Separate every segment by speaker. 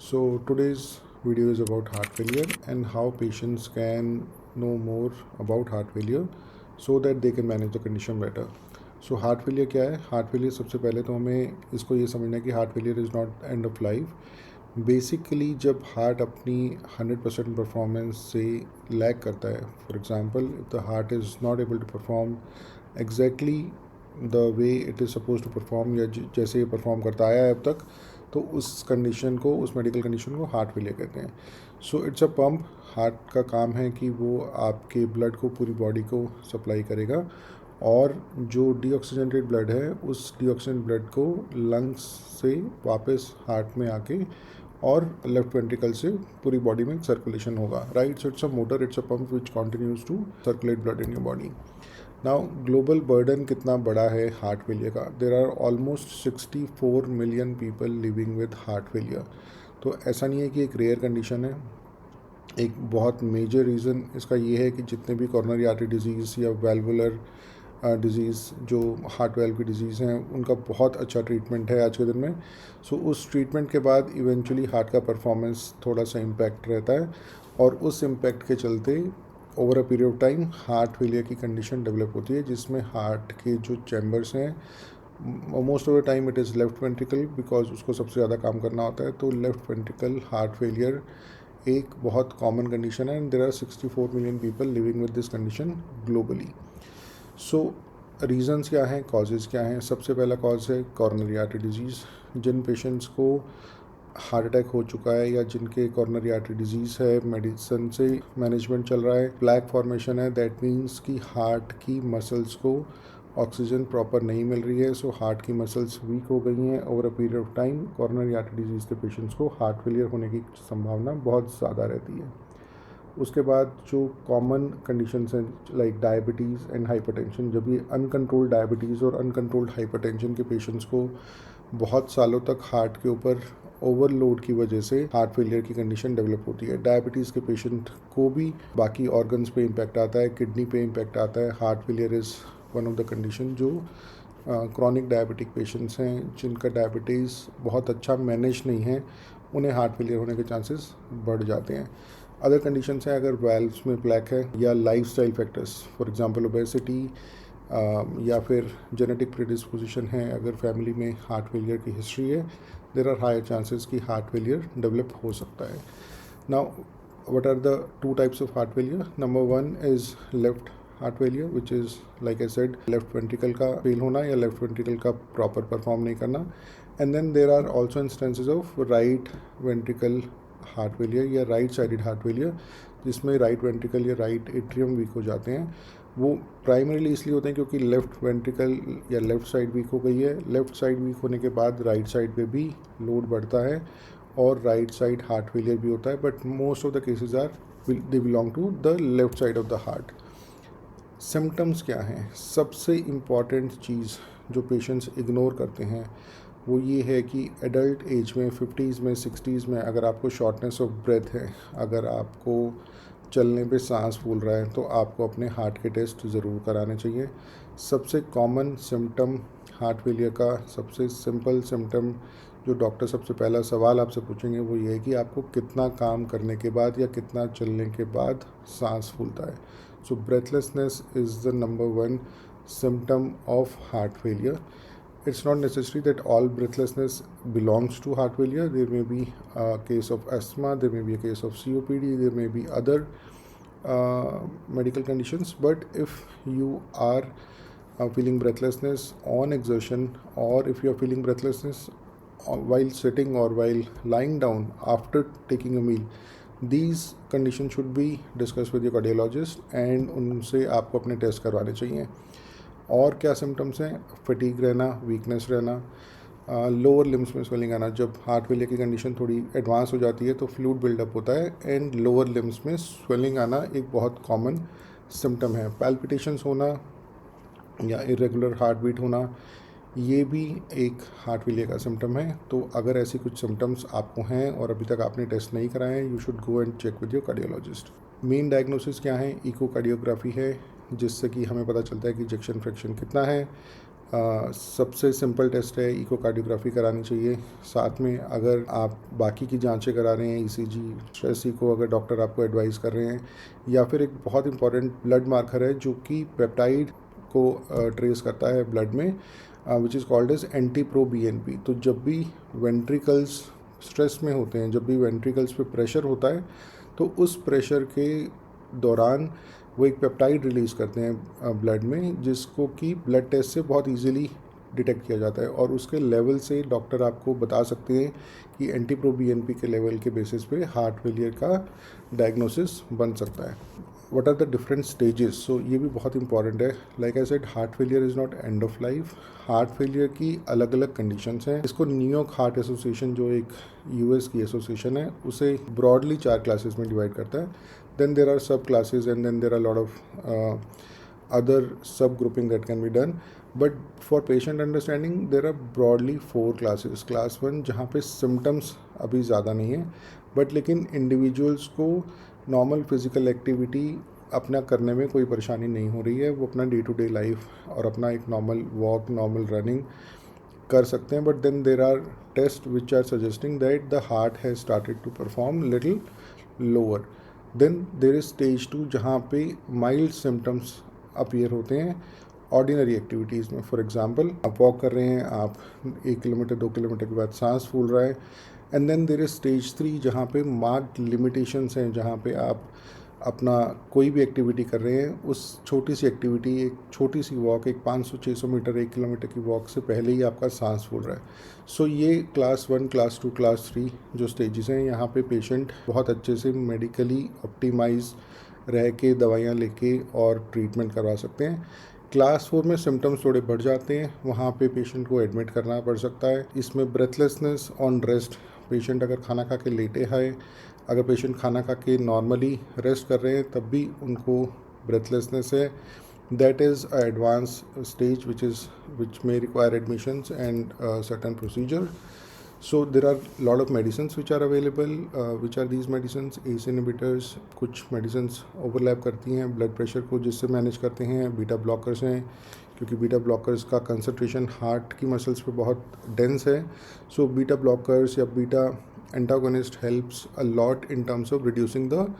Speaker 1: So today's video is about heart failure and how patients can know more about heart failure so that they can manage the condition better. So heart failure क्या है? Heart failure सबसे पहले तो हमें इसको ये समझना है कि heart failure is not end of life. Basically जब हार्ट अपनी 100% परफॉर्मेंस से लैग करता है, for example if the heart is not able to perform exactly the way it is suppose to perform या जैसे ये परफॉर्म करता आया है अब तक, तो उस कंडीशन को, उस मेडिकल कंडीशन को हार्ट फेलियर कहते हैं। सो इट्स अ पंप। हार्ट का काम है कि वो आपके ब्लड को पूरी बॉडी को सप्लाई करेगा और जो डीऑक्सीजनेटेड ब्लड है उस डीऑक्सीजन ब्लड को लंग्स से वापस हार्ट में आके और लेफ्ट वेंट्रिकल से पूरी बॉडी में सर्कुलेशन होगा, right. So it's a motor, it's a pump which continues to circulate blood in your body. Now global burden कितना बड़ा है हार्ट फेलियर का? There are almost 64 million people living with heart failure. तो ऐसा नहीं है कि एक रेयर कंडीशन है। एक बहुत मेजर रीज़न इसका ये है कि जितने भी कॉर्नरी आर्टरी डिजीज़ या वेल्वुलर डिज़ीज़ जो हार्ट वेल्व की डिज़ीज़ हैं उनका बहुत अच्छा ट्रीटमेंट है आज के दिन में। सो उस ट्रीटमेंट के बाद इवेंचुअली हार्ट का परफॉर्मेंस थोड़ा सा इम्पैक्ट रहता है और उस इम्पैक्ट के चलते over a period of time heart failure की कंडीशन डेवलप होती है, जिसमें हार्ट के जो चैम्बर्स हैं, most of the time it is left ventricle because उसको सबसे ज़्यादा काम करना होता है। तो लेफ्ट वेंट्रिकल हार्ट फेलियर एक बहुत कॉमन कंडीशन है and there are 64 million people living with this condition globally. So reasons क्या हैं, कॉजेज़ क्या हैं? सबसे पहला कॉज है कॉर्नरी आर्टरी डिजीज़। जिन पेशेंट्स को हार्ट अटैक हो चुका है या जिनके कॉर्नरी आर्टरी डिजीज़ है, मेडिसिन से मैनेजमेंट चल रहा है, प्लैक फॉर्मेशन है, दैट मीन्स कि हार्ट की मसल्स को ऑक्सीजन प्रॉपर नहीं मिल रही है। सो हार्ट की मसल्स वीक हो गई हैं over a period of time. Coronary artery disease के पेशेंट्स को हार्ट फेलियर होने की संभावना बहुत ज़्यादा रहती है। उसके बाद जो कॉमन कंडीशंस हैं लाइक डायबिटीज़ एंड हाइपरटेंशन, जब ये अनकंट्रोल्ड डायबिटीज़ और अनकंट्रोल्ड हाइपरटेंशन के पेशेंट्स को बहुत सालों तक हार्ट के ऊपर ओवरलोड की वजह से हार्ट फेलियर की कंडीशन डेवलप होती है। डायबिटीज़ के पेशेंट को भी बाकी ऑर्गन्स पे इम्पैक्ट आता है, किडनी पे इम्पैक्ट आता है। Heart failure is one of the condition जो क्रॉनिक डायबिटिक पेशेंट्स हैं जिनका डायबिटीज़ बहुत अच्छा मैनेज नहीं है, उन्हें हार्ट फेलियर होने के चांसेस बढ़ जाते हैं। अदर कंडीशंस हैं, अगर वेल्व्स में प्लैक है या lifestyle factors, for example obesity या फिर जेनेटिक प्रीडिस्पोजिशन है, अगर फैमिली में हार्ट फेलियर की हिस्ट्री है, देर आर हायर चांसेस कि हार्ट फेलियर डेवलप हो सकता है। Now what are the two types of heart failure? Number one is left heart failure, which is like I said, left ventricle का fail होना या left ventricle का proper perform नहीं करना। And then there are also instances of right ventricle heart failure या right sided heart failure, जिसमें right ventricle या right atrium weak हो जाते हैं। वो प्राइमरीली इसलिए होते हैं क्योंकि लेफ्ट वेंट्रिकल या लेफ़्ट साइड वीक हो गई है। लेफ़्ट साइड वीक होने के बाद राइट साइड पे भी लोड बढ़ता है और राइट साइड हार्ट फेलियर भी होता है, but most of the cases are they belong to the left side of the heart. Symptoms क्या हैं? सबसे इम्पॉर्टेंट चीज़ जो पेशेंट्स इग्नोर करते हैं वो ये है कि एडल्ट एज में 50s में 60s में अगर आपको शॉर्टनेस ऑफ ब्रेथ है, अगर आपको चलने पे सांस फूल रहा है, तो आपको अपने हार्ट के टेस्ट ज़रूर कराने चाहिए। सबसे कॉमन सिम्टम हार्ट फेलियर का, सबसे सिंपल सिम्टम जो डॉक्टर सबसे पहला सवाल आपसे पूछेंगे वो ये है कि आपको कितना काम करने के बाद या कितना चलने के बाद सांस फूलता है। So breathlessness is the number one symptom of heart failure. It's not necessary that all breathlessness belongs to heart failure. There may be a case of asthma, there may be a case of COPD, there may be other medical conditions. But if you are feeling breathlessness on exertion, or if you are feeling breathlessness while sitting or while lying down after taking a meal, these conditions should be discussed with your cardiologist and उनसे आपको अपने test करवाने चाहिए। और क्या symptoms हैं? Fatigue रहना, weakness रहना, लोअर लिम्स में स्वेलिंग आना। जब हार्ट फेलियर की कंडीशन थोड़ी एडवांस हो जाती है तो फ्लूइड बिल्डअप होता है एंड लोअर लिम्स में स्वेलिंग आना एक बहुत कॉमन सिम्टम है। पैल्पिटेशंस होना या इरेगुलर हार्ट बीट होना, ये भी एक हार्ट फेलियर का सिम्टम है। तो अगर ऐसी कुछ सिम्टम्स आपको हैं और अभी तक आपने टेस्ट नहीं कराए हैं, you should go and check with your cardiologist. Main diagnosis क्या है? इकोकार्डियोग्राफी है, जिससे कि हमें पता चलता है कि इजेक्शन फ्रैक्शन कितना है। सबसे सिंपल टेस्ट है, इकोकार्डियोग्राफी करानी चाहिए। साथ में अगर आप बाकी की जांचें करा रहे हैं, ईसीजी, स्ट्रेस इको अगर डॉक्टर आपको एडवाइस कर रहे हैं, या फिर एक बहुत इंपॉर्टेंट ब्लड मार्कर है जो कि पेप्टाइड को ट्रेस करता है ब्लड में, which is called as NT-proBNP। तो जब भी वेंट्रिकल्स स्ट्रेस में होते हैं, जब भी वेंट्रिकल्स पे प्रेशर होता है, तो उस प्रेशर के दौरान वो एक पेप्टाइड रिलीज़ करते हैं ब्लड में, जिसको कि ब्लड टेस्ट से बहुत इजीली डिटेक्ट किया जाता है, और उसके लेवल से डॉक्टर आपको बता सकते हैं कि NT-proBNP के लेवल के बेसिस पे हार्ट फेलियर का डायग्नोसिस बन सकता है। What are the different stages? So ये भी बहुत इंपॉर्टेंट है। Like I said, heart failure is not end of life. Heart failure की अलग अलग कंडीशंस हैं। इसको न्यूयॉर्क हार्ट एसोसिएशन, जो एक US की एसोसिएशन है, उसे ब्रॉडली 4 क्लासेस में डिवाइड करता है। Then there are sub classes, and then there are a lot of other sub grouping that can be done, but for patient understanding there are broadly 4 classes. Class 1 जहाँ पे symptoms अभी ज़्यादा नहीं है, but लेकिन individuals को normal physical activity अपना करने में कोई परेशानी नहीं हो रही है, वो अपना डे टू डे लाइफ और अपना एक नॉर्मल वॉक, नॉर्मल रनिंग कर सकते हैं। But then there are test which are suggesting that the heart has started to perform little lower. Then there is stage 2 जहाँ पे माइल्ड सिम्टम्स अपीयर होते हैं ऑर्डिनरी एक्टिविटीज़ में। फॉर एग्जांपल, आप walk कर रहे हैं, आप 1 किलोमीटर 2 किलोमीटर के बाद सांस फूल रहा है। And then there is stage 3 जहाँ पे मार्क्ड लिमिटेशंस हैं, जहाँ पे आप अपना कोई भी एक्टिविटी कर रहे हैं, उस छोटी सी एक्टिविटी, एक छोटी सी वॉक, एक 500-600 मीटर 1 किलोमीटर की वॉक से पहले ही आपका सांस फूल रहा है। सो ये क्लास 1, क्लास 2, क्लास 3 जो स्टेजेस हैं, यहाँ पे पेशेंट बहुत अच्छे से मेडिकली ऑप्टिमाइज रह के दवाइयाँ लेके और ट्रीटमेंट करवा सकते हैं। क्लास 4 में सिम्टम्स थोड़े बढ़ जाते हैं, वहाँ पे पेशेंट को एडमिट करना पड़ सकता है। इसमें ब्रेथलेसनेस ऑन रेस्ट, पेशेंट अगर खाना खा के लेटे है, अगर पेशेंट खाना खा के नॉर्मली रेस्ट कर रहे हैं, तब भी उनको ब्रेथलेसनेस है, that is a advance stage which may require admissions and certain procedure. So there are lot of medicines which are available, which are these medicines? ACE inhibitors, कुछ medicines overlap करती हैं ब्लड प्रेशर को जिससे manage करते हैं। Beta blockers हैं, क्योंकि beta blockers का कंसंट्रेशन हार्ट की मसल्स पे बहुत डेंस है। सो बीटा ब्लॉकर्स या beta antagonist helps a lot in terms of reducing the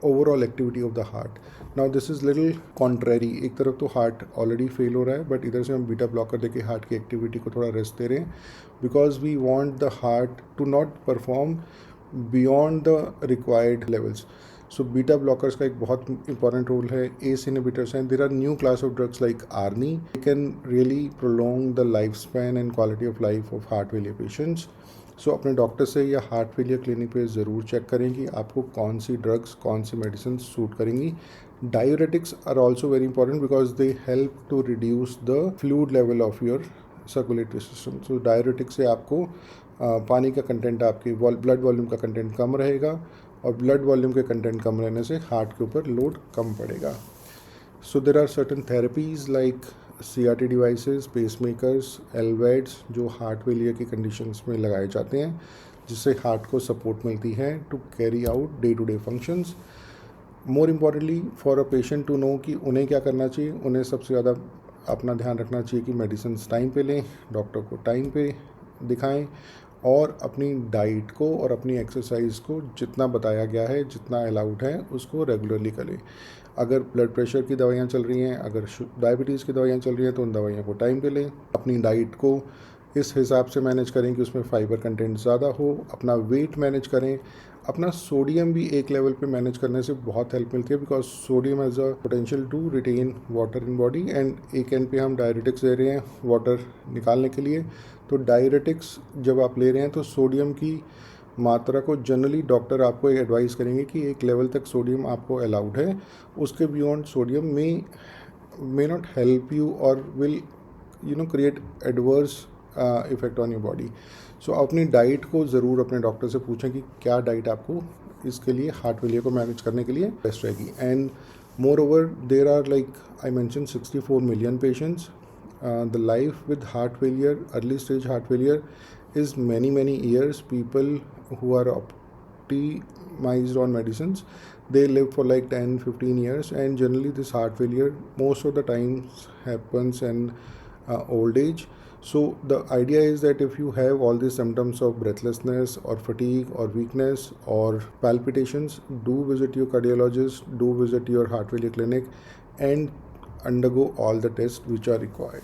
Speaker 1: overall activity of the heart. Now this is little contrary, एक तरफ तो हार्ट ऑलरेडी फेल हो रहा है, बट इधर से हम बीटा ब्लॉकर देके हार्ट की एक्टिविटी को थोड़ा रेस्ट दे रहे हैं, because we want the heart to not perform beyond the required levels. So beta blockers का एक बहुत इंपॉर्टेंट रोल है। एस इनहिबिटर्स हैं, there are new class of drugs like ARNI, they can really prolong the life span and quality of life of heart failure patients. So अपने doctor से या heart failure clinic पे ज़रूर check करें कि आपको कौन सी ड्रग्स, कौन सी मेडिसिन सूट करेंगी। Diuretics are also very important because they help to reduce the fluid level of your circulatory system. So diuretics से आपको पानी का कंटेंट, आपकी ब्लड वॉल्यूम का कंटेंट कम रहेगा, और ब्लड वॉल्यूम के कंटेंट कम रहने से हार्ट के ऊपर लोड कम पड़ेगा। So there are certain therapies like CRT devices, pacemakers, LVADs, जो हार्ट फेलियर की कंडीशंस में लगाए जाते हैं, जिससे हार्ट को सपोर्ट मिलती है to carry out day to day functions. More importantly for a patient to know कि उन्हें क्या करना चाहिए, उन्हें सबसे ज़्यादा अपना ध्यान रखना चाहिए कि मेडिसिन टाइम पे लें, डॉक्टर को टाइम पे दिखाएं, और अपनी डाइट को और अपनी एक्सरसाइज को जितना बताया गया है, जितना अलाउड है, उसको रेगुलरली करें। अगर ब्लड प्रेशर की दवाइयाँ चल रही हैं, अगर डायबिटीज़ की दवाइयाँ चल रही हैं, तो उन दवाइयों को टाइम पे लें। अपनी डाइट को इस हिसाब से मैनेज करें कि उसमें फाइबर कंटेंट ज़्यादा हो। अपना वेट मैनेज करें। अपना सोडियम भी एक लेवल पे मैनेज करने से बहुत हेल्प मिलती है, because sodium has a potential to retain water in body, and एक एंड पे हम डायरेटिक्स दे रहे हैं वाटर निकालने के लिए। तो डायरेटिक्स जब आप ले रहे हैं तो सोडियम की मात्रा को जनरली डॉक्टर आपको एडवाइस करेंगे कि एक लेवल तक सोडियम आपको अलाउड है, उसके beyond sodium may not help you और will create adverse effect on your body. So अपनी डाइट को ज़रूर अपने डॉक्टर से पूछें कि क्या डाइट आपको इसके लिए, हार्ट फेलियर को मैनेज करने के लिए बेस्ट रहेगी। And moreover there are, like I mention, 64 million patients. The life with heart failure, early stage heart failure, is many years. People who are optimized on medicines, they live for like 10-15 years, and generally this heart failure most of the times happens and old age. So the idea is that if you have all these symptoms of breathlessness or fatigue or weakness or palpitations, do visit your cardiologist, do visit your heart failure clinic, and undergo all the tests which are required.